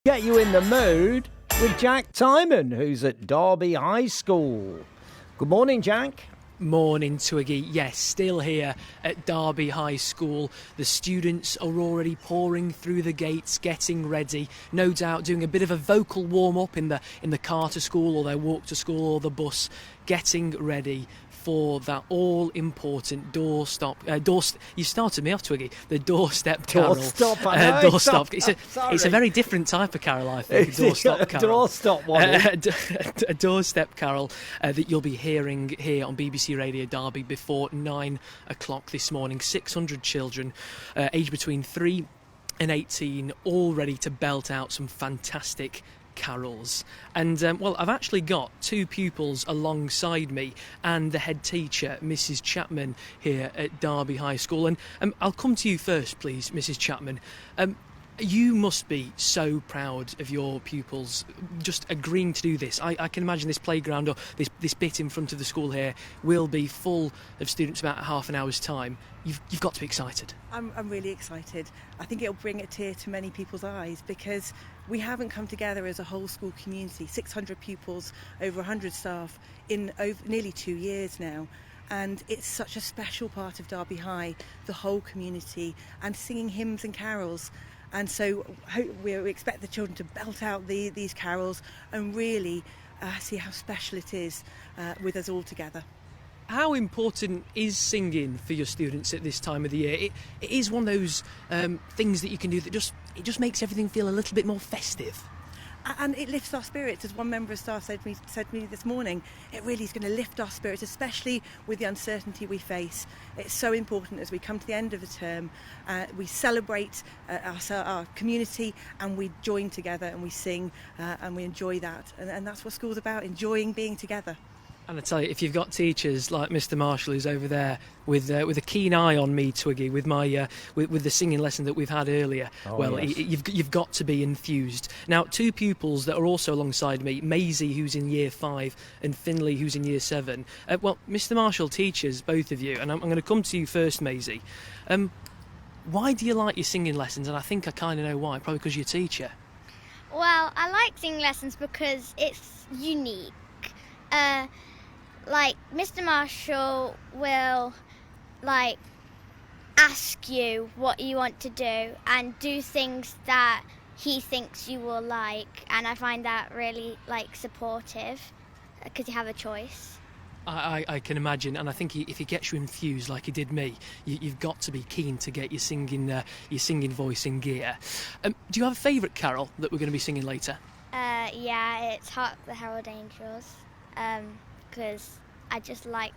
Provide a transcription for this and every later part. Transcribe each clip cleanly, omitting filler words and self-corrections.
Get you in the mood with Jack Timon, who's at Derby High School. Good morning, Jack. Morning, Twiggy. Yes, still here at Derby High School. The students are already pouring through the gates, getting ready. No doubt doing a bit of a vocal warm-up in the car to school or their walk to school or the bus, getting ready for that all-important you started me off, Twiggy. The doorstep carol. Doorstop, I know. Doorstop. It's a very different type of carol, I think. A doorstop carol. Doorstop one. A doorstep carol that you'll be hearing here on BBC Radio Derby before 9 o'clock this morning. 600 children aged between 3 and 18, all ready to belt out some fantastic carols. And I've actually got two pupils alongside me and the head teacher, Mrs. Chapman, here at Derby High School. And I'll come to you first, please, Mrs. Chapman. You must be so proud of your pupils just agreeing to do this. I can imagine this playground or this bit in front of the school here will be full of students about half an hour's time. You've got to be excited. I'm really excited. I think it'll bring a tear to many people's eyes because we haven't come together as a whole school community, 600 pupils, over 100 staff in over nearly 2 years now. And it's such a special part of Derby High, the whole community, and singing hymns and carols. And so we expect the children to belt out these carols and really see how special it is with us all together. How important is singing for your students at this time of the year? It is one of those things that you can do that just makes everything feel a little bit more festive. And it lifts our spirits, as one member of staff said to me this morning. It really is going to lift our spirits, especially with the uncertainty we face. It's so important as we come to the end of the term, we celebrate our community and we join together and we sing and we enjoy that. And that's what school's about, enjoying being together. And I tell you, if you've got teachers like Mr. Marshall, who's over there with a keen eye on me, Twiggy, with my with the singing lesson that we've had earlier, yes. You've got to be enthused. Now, two pupils that are also alongside me, Maisie, who's in Year 5, and Finley, who's in Year 7. Mr. Marshall, teachers, both of you, and I'm going to come to you first, Maisie. Why do you like your singing lessons? And I think I kind of know why. Probably because you're a teacher. Well, I like singing lessons because it's unique. Mr. Marshall will, ask you what you want to do and do things that he thinks you will like, and I find that really, supportive because you have a choice. I can imagine, and I think if he gets you infused like he did me, you've got to be keen to get your singing voice in gear. Do you have a favourite carol that we're going to be singing later? Yeah, it's Hark the Herald Angels, because I just like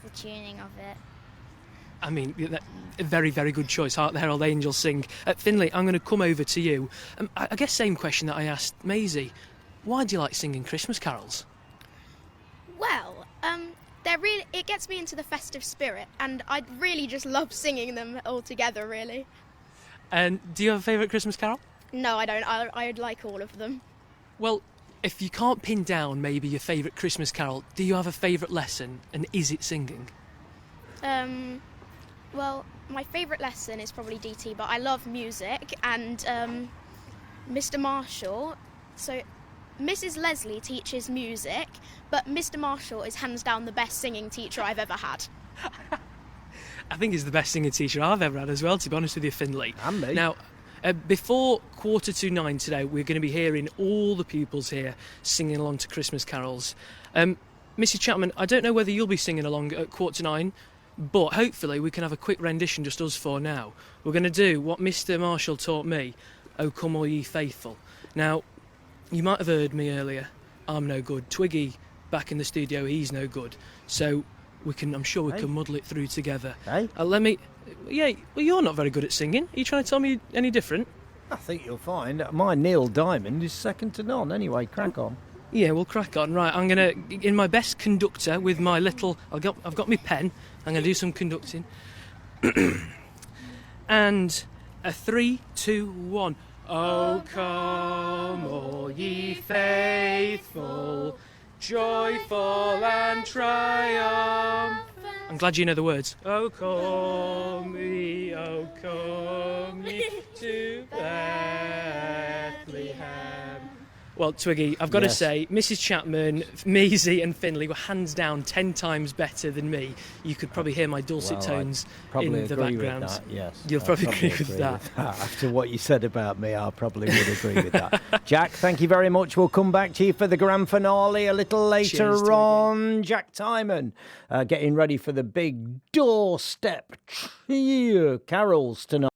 the tuning of it. I mean, a very, very good choice. Hark the Herald Angels sing. Finley, I'm going to come over to you. I guess same question that I asked Maisie. Why do you like singing Christmas carols? Well, it gets me into the festive spirit, and I really just love singing them all together, really. And do you have a favourite Christmas carol? No, I don't. I like all of them. Well, if you can't pin down maybe your favourite Christmas carol, do you have a favourite lesson, and is it singing? Well, my favourite lesson is probably DT, but I love music, and Mr. Marshall, so Mrs. Leslie teaches music, but Mr. Marshall is hands down the best singing teacher I've ever had. I think he's the best singing teacher I've ever had as well, to be honest with you, Finley. And me. Now, before 8:45 today, we're going to be hearing all the pupils here singing along to Christmas carols. Mrs. Chapman, I don't know whether you'll be singing along at 8:45, but hopefully we can have a quick rendition just us four now. We're going to do what Mr. Marshall taught me, O Come All Ye Faithful. Now, you might have heard me earlier, I'm no good. Twiggy, back in the studio, he's no good. So I'm sure we can muddle it through together. Hey? You're not very good at singing. Are you trying to tell me any different? I think you'll find my Neil Diamond is second to none. Anyway, crack on. Yeah, we'll crack on. Right, I'm going to, in my best conductor, with my little... I've got my pen. I'm going to do some conducting. And a 3, 2, 1... O come all ye faithful, joyful and triumphant. I'm glad you know the words. O come, O come ye to Bethlehem. Well, Twiggy, I've got to Yes. say, Mrs. Chapman, Maisie and Finley were hands down 10 times better than me. You could probably hear my dulcet Well, tones probably in the agree background. with that, yes. You'll I probably agree with that. After what you said about me, I probably would agree with that. Jack, thank you very much. We'll come back to you for the grand finale a little later Cheers, Twiggy. on. Jack Timon getting ready for the big doorstep carols tonight.